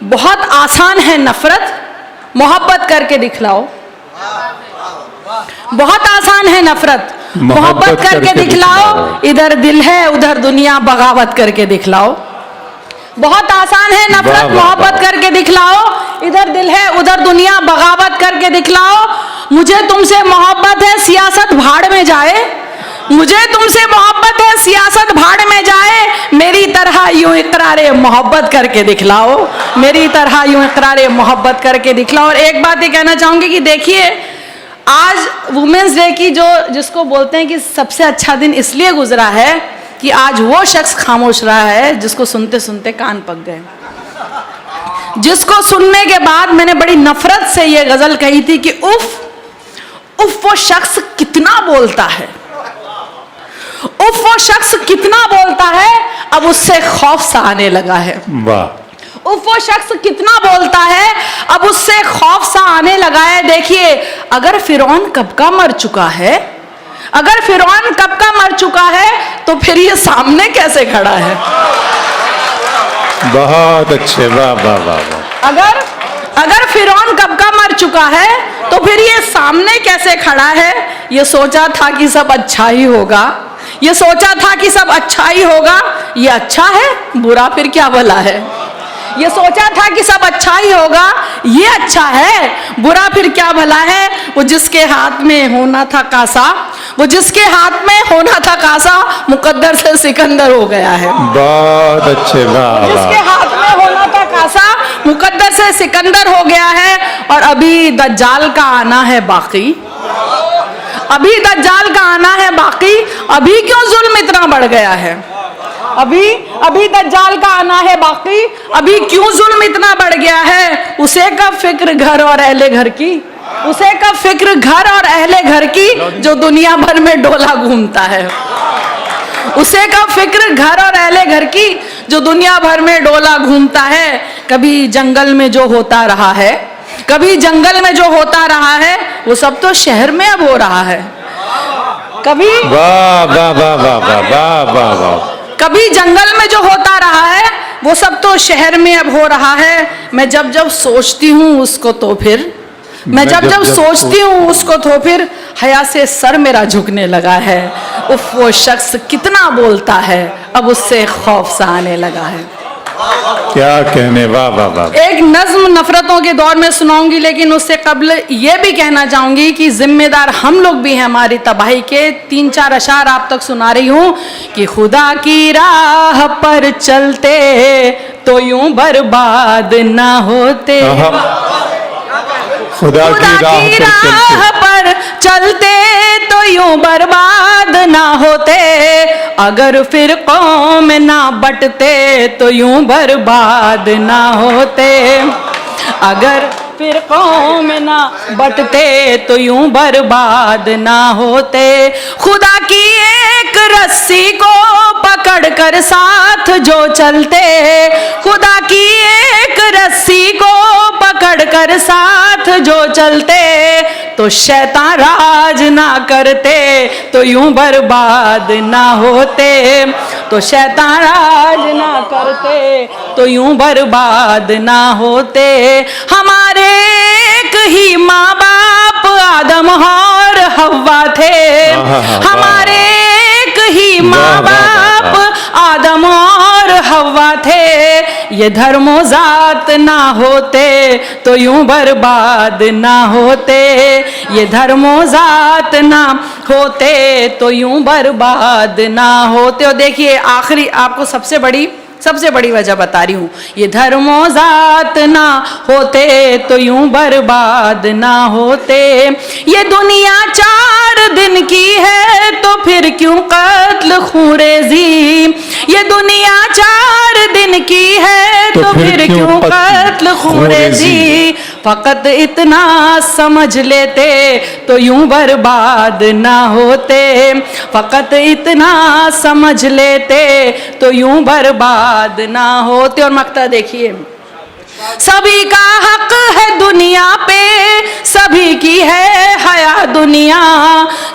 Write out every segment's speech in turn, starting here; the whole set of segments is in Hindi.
बहुत आसान है नफरत, मोहब्बत करके दिखलाओ। बहुत आसान है नफरत, मोहब्बत करके दिखलाओ। इधर दिल है उधर दुनिया बगावत करके दिखलाओ। बहुत आसान है नफरत, मोहब्बत करके दिखलाओ। इधर दिल है उधर दुनिया बगावत करके दिखलाओ। मुझे तुमसे मोहब्बत है सियासत भाड़ में जाए, मुझे तुमसे मोहब्बत है सियासत भाड़ में जाए। मेरी तरह यूं इकरारे मोहब्बत करके दिखलाओ, मेरी तरह यूं इकरारे मोहब्बत करके दिखलाओ। और एक बात ये कहना चाहूंगी कि देखिए, आज वुमेन्स डे की जिसको बोलते हैं कि सबसे अच्छा दिन इसलिए गुजरा है कि आज वो शख्स खामोश रहा है जिसको सुनते सुनते कान पक गए, जिसको सुनने के बाद मैंने बड़ी नफरत से ये गजल कही थी कि उफ उफ वो शख्स कितना बोलता है, उफ वो शख्स कितना बोलता है, अब उससे खौफ सा आने लगा है। वाह। उफ वो शख्स कितना बोलता है, अब उससे खौफ सा आने लगा है। देखिए, अगर फिरौन कब का मर चुका है, अगर फिरौन कब का मर चुका है तो फिर ये सामने कैसे खड़ा है। बहुत अच्छे, वाह वाह वाह वाह। अगर फिरौन कब का मर चुका है तो फिर ये सामने कैसे खड़ा है। ये सोचा था कि सब अच्छा ही होगा, ये सोचा था कि सब अच्छा ही होगा। ये अच्छा है, बुरा फिर क्या भला है। ये सोचा था कि सब अच्छा ही होगा, ये अच्छा है, बुरा फिर क्या भला है। वो जिसके हाथ में होना था कासा, वो जिसके हाथ में होना था कासा, मुकद्दर से सिकंदर हो गया है। बहुत अच्छे, वाह। जिसके हाथ में होना था कासा, मुकद्दर से सिकंदर हो गया है। और अभी दज्जाल का आना है बाकी, अभी दज्जाल का आना है बाकी। अभी क्यों जुल्म इतना बढ़ गया है, अभी दज्जाल का आना है बाकी। अभी क्यों जुल्म इतना बढ़ गया है। उसे कब फिक्र घर और अहले घर की, उसे कब फिक्र घर और अहले घर की, जो दुनिया भर में डोला घूमता है। उसे कब फिक्र घर और अहले घर की, जो दुनिया भर में डोला घूमता है। कभी जंगल में जो होता रहा है, कभी जंगल में जो होता रहा है, वो सब तो शहर में अब हो रहा है। कभी वाह वाह वाह वाह वाह वाह वाह। कभी जंगल में जो होता रहा है वो सब तो शहर में अब हो रहा है। मैं जब जब सोचती हूँ उसको तो फिर, मैं जब जब सोचती हूँ उसको तो फिर हया से सर मेरा झुकने लगा है। उफ वो शख्स कितना बोलता है, अब उससे खौफ सा आने लगा है। क्या कहने, वाह वाह वाह। एक नज्म नफरतों के दौर में सुनाऊंगी, लेकिन उससे कबल ये भी कहना चाहूंगी कि जिम्मेदार हम लोग भी हैं हमारी तबाही के। 3-4 अशार आप तक सुना रही हूं कि खुदा की राह पर चलते तो यूं बर्बाद ना होते, खुदा की राह पर चलते तो यूं बर्बाद ना होते। अगर फिर कौम ना बटते तो यूं बर्बाद ना होते, अगर फिर कौम ना बटते तो यूं बर्बाद ना होते। खुदा की एक रस्सी को पकड़ कर साथ जो चलते, खुदा की एक रस्सी को पकड़ कर साथ जो चलते, तो शैतान राज ना करते तो यूं बर्बाद ना होते, तो शैतान राज ना करते तो यूं बर्बाद ना होते। हमारे एक ही माँ बाप आदम और हव्वा थे, हमारे एक ही माँ बाप आदम और हव्वा थे। ये धर्मो जात ना होते तो यूं बर्बाद ना होते, ये धर्मो जात ना होते तो यूं बर्बाद ना होते। और देखिए आखिरी आपको सबसे बड़ी वजह बता रही हूँ, ये धर्मो जात ना होते तो यूं बर्बाद ना होते। ये दुनिया 4 दिन की है तो फिर क्यों कत्ल खूरेजी, ये दुनिया 4 दिन की है तो फिर क्यों कत्ल खूरेजी। फकत इतना समझ लेते तो यूं बर्बाद ना होते, फकत इतना समझ लेते तो यूं बर्बाद ना होते। और मक्ता देखिए, सभी का हक है दुनिया पे, सभी की है हया दुनिया,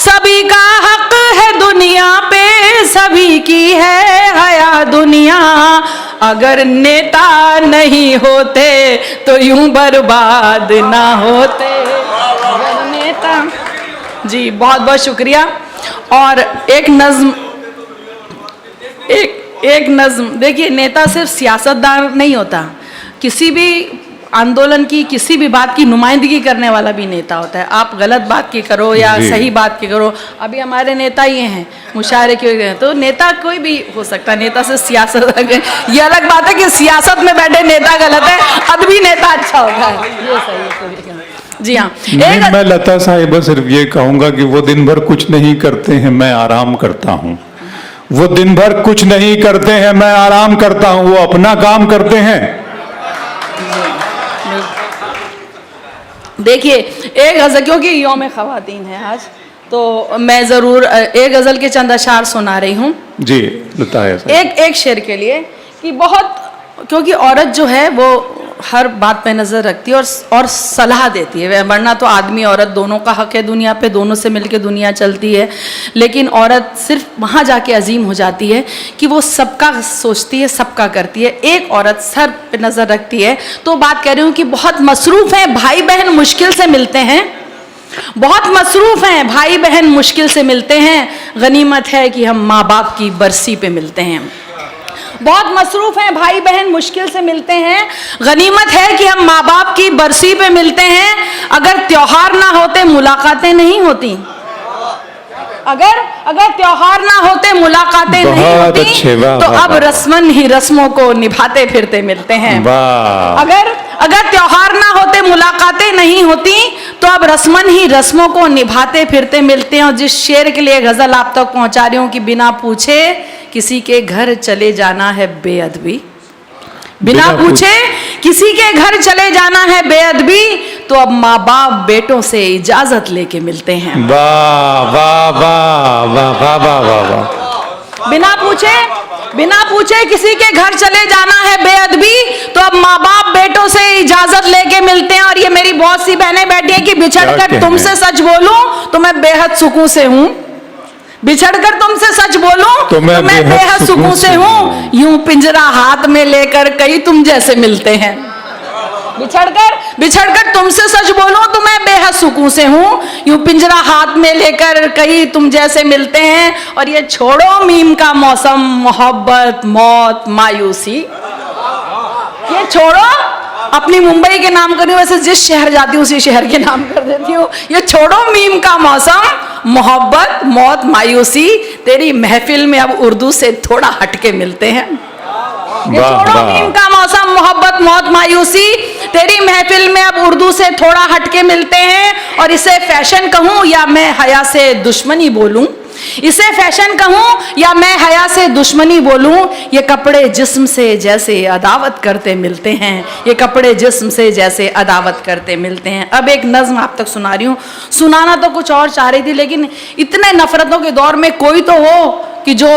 सभी सभी का हक है दुनिया पे, सभी की है हया दुनिया। अगर नेता नहीं होते तो यूं बर्बाद ना होते। अगर नेता, जी बहुत बहुत शुक्रिया। और एक नज्म देखिए, नेता सिर्फ सियासतदान नहीं होता, किसी भी आंदोलन की, किसी भी बात की नुमाइंदगी करने वाला भी नेता होता है। आप गलत बात की करो या सही बात की करो, अभी हमारे नेता ये हैं, मुशायरे के हैं, तो नेता कोई भी हो सकता है। नेता से सियासत, ये अलग बात है कि सियासत में बैठे नेता गलत है, अदबी नेता अच्छा होता है, ये सही है। जी हाँ, मैं लता साहिबा सिर्फ ये कहूंगा कि वो दिन भर कुछ नहीं करते हैं, मैं आराम करता हूँ। वो दिन भर कुछ नहीं करते हैं, मैं आराम करता हूँ। वो अपना काम करते हैं। देखिए एक गज़ल, क्योंकि यौम ख़वातीन है आज, तो मैं ज़रूर एक गज़ल के चंद अशार सुना रही हूँ। जी लता है एक शेर के लिए कि बहुत, क्योंकि औरत जो है वो हर बात पे नज़र रखती है और सलाह देती है, वरना तो आदमी औरत दोनों का हक है दुनिया पे, दोनों से मिलके दुनिया चलती है। लेकिन औरत सिर्फ वहाँ जाके अजीम हो जाती है कि वो सबका सोचती है, सबका करती है। एक औरत सर पे नज़र रखती है। तो बात कह रही हूँ कि बहुत मसरूफ़ हैं, भाई बहन मुश्किल से मिलते हैं, बहुत मसरूफ़ हैं, भाई बहन मुश्किल से मिलते हैं। गनीमत है कि हम माँ बाप की बरसी पे मिलते हैं। बहुत मसरूफ़ हैं, भाई बहन मुश्किल से मिलते हैं। गनीमत है कि हम माँ बाप की बरसी पे मिलते हैं। अगर त्योहार ना होते मुलाकातें नहीं होती, अगर त्योहार ना होते मुलाकातें नहीं होती, तो अब रस्मन ही रस्मों को निभाते फिरते मिलते हैं। अगर त्योहार ना होते मुलाकातें नहीं होती, तो अब रस्मन ही रस्मों को निभाते फिरते मिलते हैं। और जिस शेर के लिए गज़ल आप तक पहुंचा रही हूँ कि बिना पूछे किसी के घर चले जाना है बेअदबी, बिना पूछे किसी के घर चले जाना है बेअदबी, तो अब माँ बाप बेटों से इजाजत लेके मिलते हैं। वाह वाह वाह वाह वाह वाह वाह वाह। बिना पूछे किसी के घर चले जाना है बेअदबी, तो अब माँ बाप बेटों से इजाजत लेके मिलते हैं। और ये मेरी बहुत सी बहनें बैठी हैं कि बिछड़कर तुमसे सच बोलूं तो मैं बेहद सुकून से हूँ, बिछड़कर तुमसे सच बोलूं तो मैं बेहद सुकून से हूँ। यूं पिंजरा हाथ में लेकर कई तुम जैसे मिलते हैं। बिछड़कर तुमसे सच बोलूं तो मैं बेहद सुकून से हूँ। यूं पिंजरा हाथ में लेकर कई तुम जैसे मिलते हैं। और ये छोड़ो मीम का मौसम, मोहब्बत मौत मायूसी, ये छोड़ो, अपनी मुंबई के नाम कर रही हूँ, वैसे जिस शहर जाती हूँ उसी शहर के नाम कर देती हूँ। ये छोड़ो मीम का मौसम, मोहब्बत मौत मायूसी, तेरी महफिल में अब उर्दू से थोड़ा हटके मिलते हैं। ये छोड़ो मीम का मौसम, मोहब्बत मौत मायूसी, तेरी महफिल में अब उर्दू से थोड़ा हटके मिलते हैं। और इसे फैशन कहूँ या मैं हया से दुश्मनी बोलूँ, इसे फैशन कहूँ या मैं हया से दुश्मनी बोलूँ, ये कपड़े जिस्म से जैसे अदावत करते मिलते हैं, ये कपड़े जिस्म से जैसे अदावत करते मिलते हैं। अब एक नज्म आप तक सुना रही हूँ। सुनाना तो कुछ और चाह रही थी, लेकिन इतने नफरतों के दौर में कोई तो हो कि जो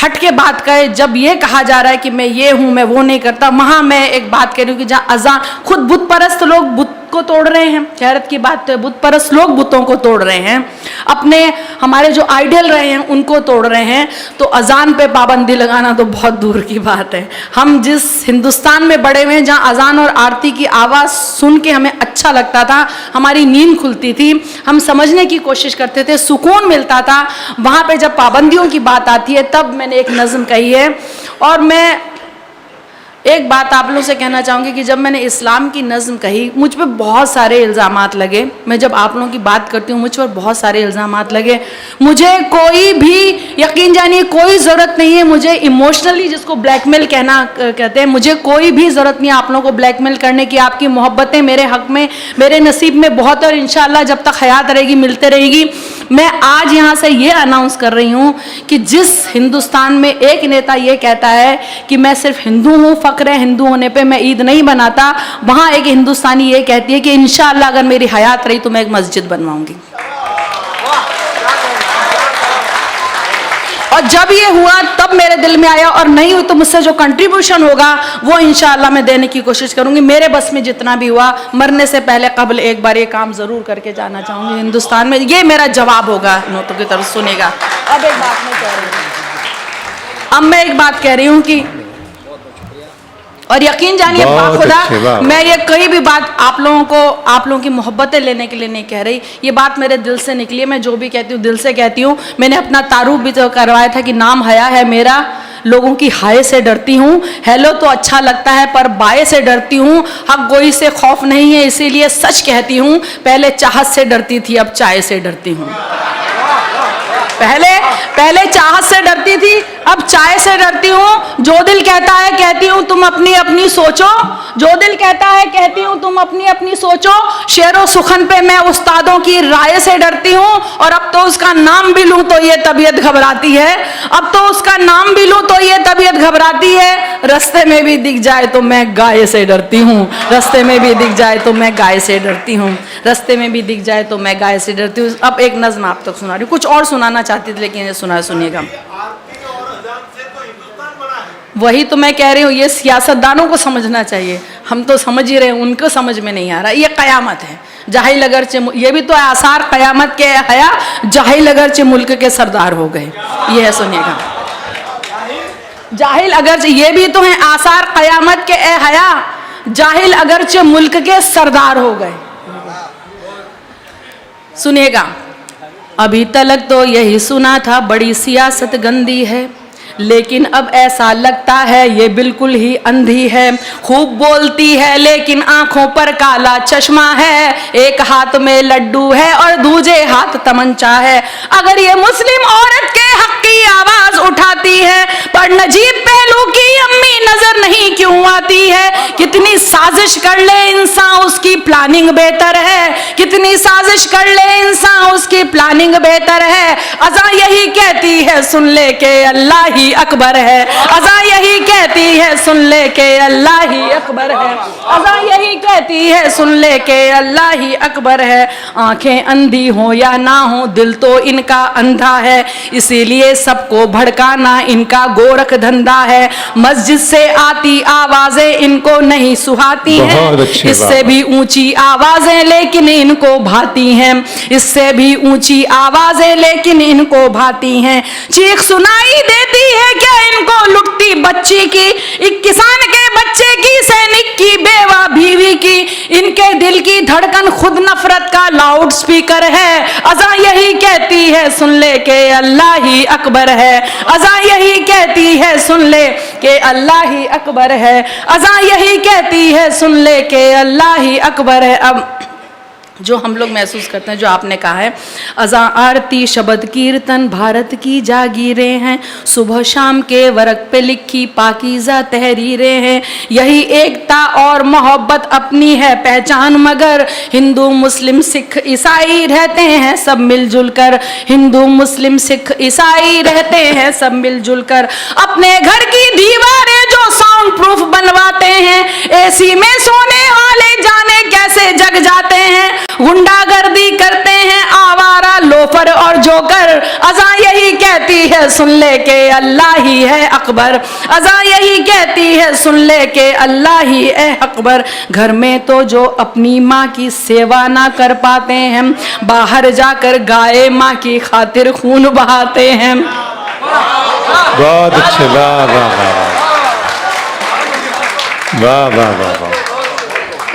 हट के बात कहे। जब ये कहा जा रहा है कि मैं ये हूँ, मैं वो नहीं करता, वहाँ मैं एक बात कह रही हूँ कि जहाँ अजान, खुद बुत परस्त लोग बुत को तोड़ रहे हैं, हैरत की बात है, बुत परस्त लोग बुतों को तोड़ रहे हैं, अपने हमारे जो आइडल रहे हैं उनको तोड़ रहे हैं। तो अजान पे पाबंदी लगाना तो बहुत दूर की बात है। हम जिस हिंदुस्तान में बड़े हुए हैं, जहाँ अजान और आरती की आवाज़ सुन के हमें अच्छा लगता था, हमारी नींद खुलती थी, हम समझने की कोशिश करते थे, सुकून मिलता था, वहाँ पे जब पाबंदियों की बात आती है तब मैंने एक नज़्म कही है। और मैं एक बात आप लोगों से कहना चाहूँगी कि जब मैंने इस्लाम की नज़्म कही, मुझ पे बहुत सारे इल्ज़ामात लगे। मैं जब आप लोगों की बात करती हूँ, मुझ पर बहुत सारे इल्ज़ामात लगे। मुझे कोई भी, यकीन जानिए, कोई ज़रूरत नहीं है मुझे इमोशनली, जिसको ब्लैकमेल कहते हैं, मुझे कोई भी ज़रूरत नहीं है आप लोगों को ब्लैकमेल करने की। आपकी मोहब्बतें मेरे हक़ में, मेरे नसीब में बहुत, और इंशाअल्लाह जब तक हयात रहेगी मिलते रहेगी। मैं आज यहाँ से ये अनाउंस कर रही हूँ कि जिस हिंदुस्तान में एक नेता ये कहता है कि मैं सिर्फ हिंदू हूँ, फ़क्र है हिंदू होने पे, मैं ईद नहीं बनाता, वहाँ एक हिंदुस्तानी ये कहती है कि इंशाअल्लाह अगर मेरी हयात रही तो मैं एक मस्जिद बनवाऊंगी। और जब ये हुआ तब मेरे दिल में आया, और नहीं हुई तो मुझसे जो कंट्रीब्यूशन होगा वो इंशाल्लाह मैं देने की कोशिश करूंगी। मेरे बस में जितना भी हुआ, मरने से पहले कबल एक बार ये काम जरूर करके जाना चाहूंगी हिंदुस्तान में। ये मेरा जवाब होगा नोटों की तरफ, सुनेगा। अब एक बात मैं कह रही हूँ, अब मैं एक बात कह रही हूँ कि, और यकीन जानिए खुदा, मैं ये कहीं भी बात आप लोगों की मोहब्बतें लेने के लिए नहीं कह रही, ये बात मेरे दिल से निकली है। मैं जो भी कहती हूँ दिल से कहती हूँ। मैंने अपना तारुफ भी तो करवाया था कि नाम हया है मेरा, लोगों की हाय से डरती हूँ। हेलो तो अच्छा लगता है पर बाय से डरती हूँ। हक गोई से खौफ नहीं है इसीलिए सच कहती हूँ। पहले चाहत से डरती थी अब चाय से डरती हूँ। पहले चाहत से डरती थी अब चाय से डरती हूँ। जो दिल कहता है कहती हूँ तुम अपनी अपनी सोचो, जो दिल कहता है कहती हूँ तुम अपनी अपनी सोचो। शेरो सुखन पे मैं उस्तादों की राय से डरती हूँ, और अब तो उसका नाम भी लूं तो ये तबीयत घबराती है। अब तो उसका नाम भी लूं तो ये तबीयत घबराती है। रास्ते में भी दिख जाए तो मैं गाय से डरती हूँ, रास्ते में भी दिख जाए तो मैं गाय से डरती हूँ, रास्ते में भी दिख जाए तो मैं गाय से डरती हूँ। अब एक नज्म आप तक सुना रही हूँ, कुछ और सुनाना चाहती थी लेकिन ये सुनिएगा। वही तो मैं कह रही हूँ, ये सियासतदानों को समझना चाहिए। हम तो समझ ही रहे हैं, उनको समझ में नहीं आ रहा। ये कयामत है, जाहिल अगरचे, ये भी तो आसार कयामत के हया, जाहिल अगरचे मुल्क के सरदार हो गए। ये है, सुनिएगा। जाहिल अगरचे, ये भी तो है आसार कयामत के हया, जाहिल अगरचे मुल्क के सरदार हो गए। सुनिएगा। अभी तलक तो यही सुना था बड़ी सियासत गंदी है, लेकिन अब ऐसा लगता है ये बिल्कुल ही अंधी है। खूब बोलती है लेकिन आंखों पर काला चश्मा है, एक हाथ में लड्डू है और दूजे हाथ तमंचा है। अगर ये मुस्लिम औरत के हक की आवाज उठाती है, पर नजीब पहलू की अम्मी नजर नहीं क्यों आती है। कितनी साजिश कर ले इंसान उसकी प्लानिंग बेहतर है, कितनी साजिश कर ले इंसान उसकी प्लानिंग बेहतर है। अज़ा यही कहती है सुन ले के अल्लाह ही अकबर है, अज़ा यही कहती है सुन ले के अल्लाह ही अकबर है, अज़ा यही कहती है सुन ले के अल्लाह ही अकबर है। आंखें अंधी हो या ना हो दिल तो इनका अंधा है, इसीलिए सबको भड़काना इनका गोरख धंधा है। मस्जिद से आती आवाजें इनको नहीं सुहाती हैं, इससे भी ऊंची आवाजें लेकिन इनको भाती हैं, इससे भी ऊंची आवाजें लेकिन इनको भाती हैं। चीख सुनाई देती है क्या इनको लुटती बच्ची की, एक किसान के बच्चे की, सैनिक की, बेवा बीवी की। इनके दिल की धड़कन खुद नफरत का लाउड स्पीकर है। अज़ा यही कहती है सुन ले के अल्लाह ही अकबर है, अज़ा यही कहती है सुन ले के अल्लाह ही अकबर है, अज़ा यही कहती है सुन ले के अल्लाह ही अकबर है। अब जो हम लोग महसूस करते हैं, जो आपने कहा है, अज़ा आरती शब्द कीर्तन भारत की जागीरें हैं, सुबह शाम के वर्क पे लिखी पाकीज़ा तहरीरें हैं। यही एकता और मोहब्बत अपनी है पहचान, मगर हिंदू मुस्लिम सिख ईसाई रहते हैं सब मिलजुल कर, हिंदू मुस्लिम सिख ईसाई रहते हैं सब मिलजुल कर। अपने घर की दीवारें जो साउंड प्रूफ बनवाते हैं, एसी में सोने वाले जाने कैसे जग जाते हैं। गुंडागर्दी करते हैं आवारा लोफर और जोकर। अज़ा यही कहती है सुन ले के अल्लाह ही है अकबर, अज़ा यही कहती है सुन ले के अल्लाह ही है अकबर। घर में तो जो अपनी माँ की सेवा ना कर पाते हैं, बाहर जाकर गाय माँ की खातिर खून बहाते हैं। बहुत अच्छे, वाह वाह वाह वाह वाह वाह।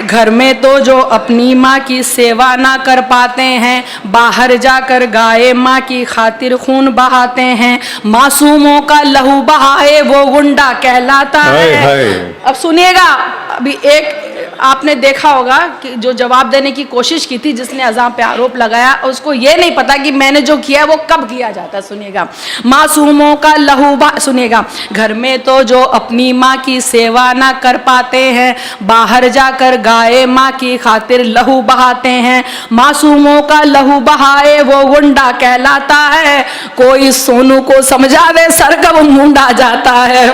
घर में तो जो अपनी माँ की सेवा ना कर पाते हैं, बाहर जाकर गाय माँ की खातिर खून बहाते हैं। मासूमों का लहू बहाए वो गुंडा कहलाता है। अब सुनिएगा, अभी एक आपने देखा होगा कि जो जवाब देने की कोशिश की थी, जिसने अज़ा पे आरोप लगाया, उसको ये नहीं पता कि मैंने जो किया वो कब किया जाता। सुनिएगा, मासूमों का लहू सुनिएगा, घर में तो जो अपनी माँ की सेवा ना कर पाते हैं, बाहर जाकर गाय माँ की खातिर लहू बहाते हैं। मासूमों का लहू बहाए वो गुंडा कहलाता है, कोई सोनू को समझावे सरकब मुंडा जाता है।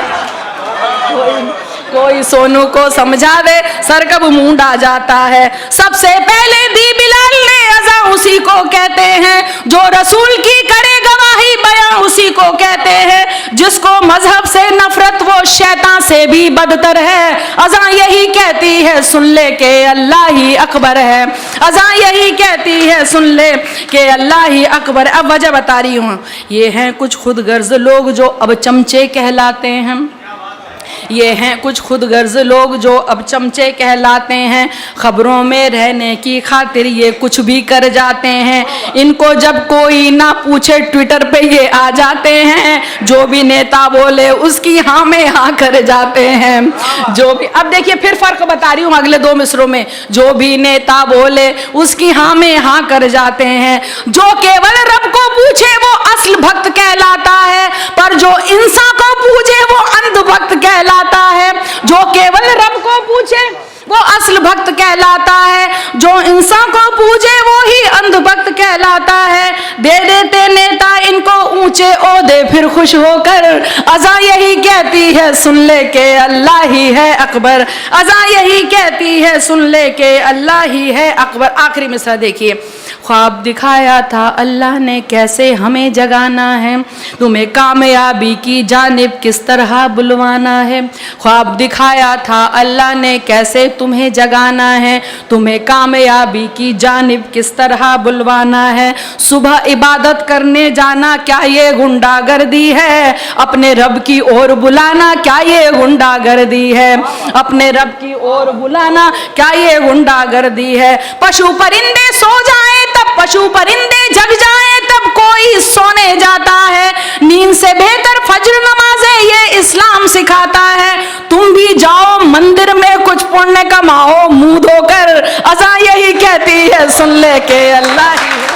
कोई सोनू को समझा दे, सर कब मूंडा जाता है। सबसे पहले दी बिलाल ने अज़ा उसी को कहते हैं, जो रसूल की करे गवाही बयां उसी को कहते हैं। जिसको मजहब से नफरत वो शैतान से भी बदतर है। अज़ा यही कहती है सुन ले के अल्लाह ही अकबर है। अज़ा यही कहती है सुन ले के अल्लाह ही अकबर। अब वजह बता रही हूँ, ये हैं कुछ खुदगर्ज लोग जो अब चमचे कहलाते हैं। ये हैं कुछ खुदगर्ज लोग जो अब चमचे कहलाते हैं। खबरों में रहने की खातिर ये कुछ भी कर जाते हैं। इनको जब कोई ना पूछे ट्विटर पे ये आ जाते हैं। जो भी नेता बोले उसकी हाँ में हाँ कर जाते हैं। जो भी, अब देखिए फिर फर्क बता रही हूँ अगले दो मिसरों में। जो भी नेता बोले उसकी हाँ में हाँ कर जाते हैं। जो केवल रब को पूछे वो असल भक्त कहलाता है, पर जो इंसान को पूछे वो अंधभक्त कहलाता है। जो केवल रब को पूछे वो असल भक्त कहलाता है, जो इंसान को पूजे वो ही अंधभक्त कहलाता है। दे देते नेता इनको ऊंचे ओहदे फिर खुश होकर। अज़ा यही कहती है सुन ले के अल्लाह ही है अकबर। अज़ा यही कहती है सुन ले के अल्लाह ही है अकबर। आखिरी मिसरा देखिए, ख्वाब दिखाया था अल्लाह ने कैसे हमें जगाना है, तुम्हें कामयाबी की जानिब किस तरह बुलवाना है। ख्वाब दिखाया था अल्लाह ने कैसे तुम्हें जगाना है, तुम्हें कामयाबी की जानिब किस तरह बुलवाना है। सुबह इबादत करने जाना क्या ये गुंडागर्दी है, अपने रब की ओर बुलाना क्या ये गुंडागर्दी है। अपने रब की ओर बुलाना क्या ये गुंडागर्दी है। पशु परिंदे सो जाए तब पशु परिंदे जग जाए तब कोई सोने जाता है। नींद से बेहतर फज्र नमाज़ें ये इस्लाम सिखाता है। तुम भी जाओ मंदिर में कुछ पुण्य कमाओ मुंह धोकर। अज़ा यही कहती है सुन ले के अल्लाह ही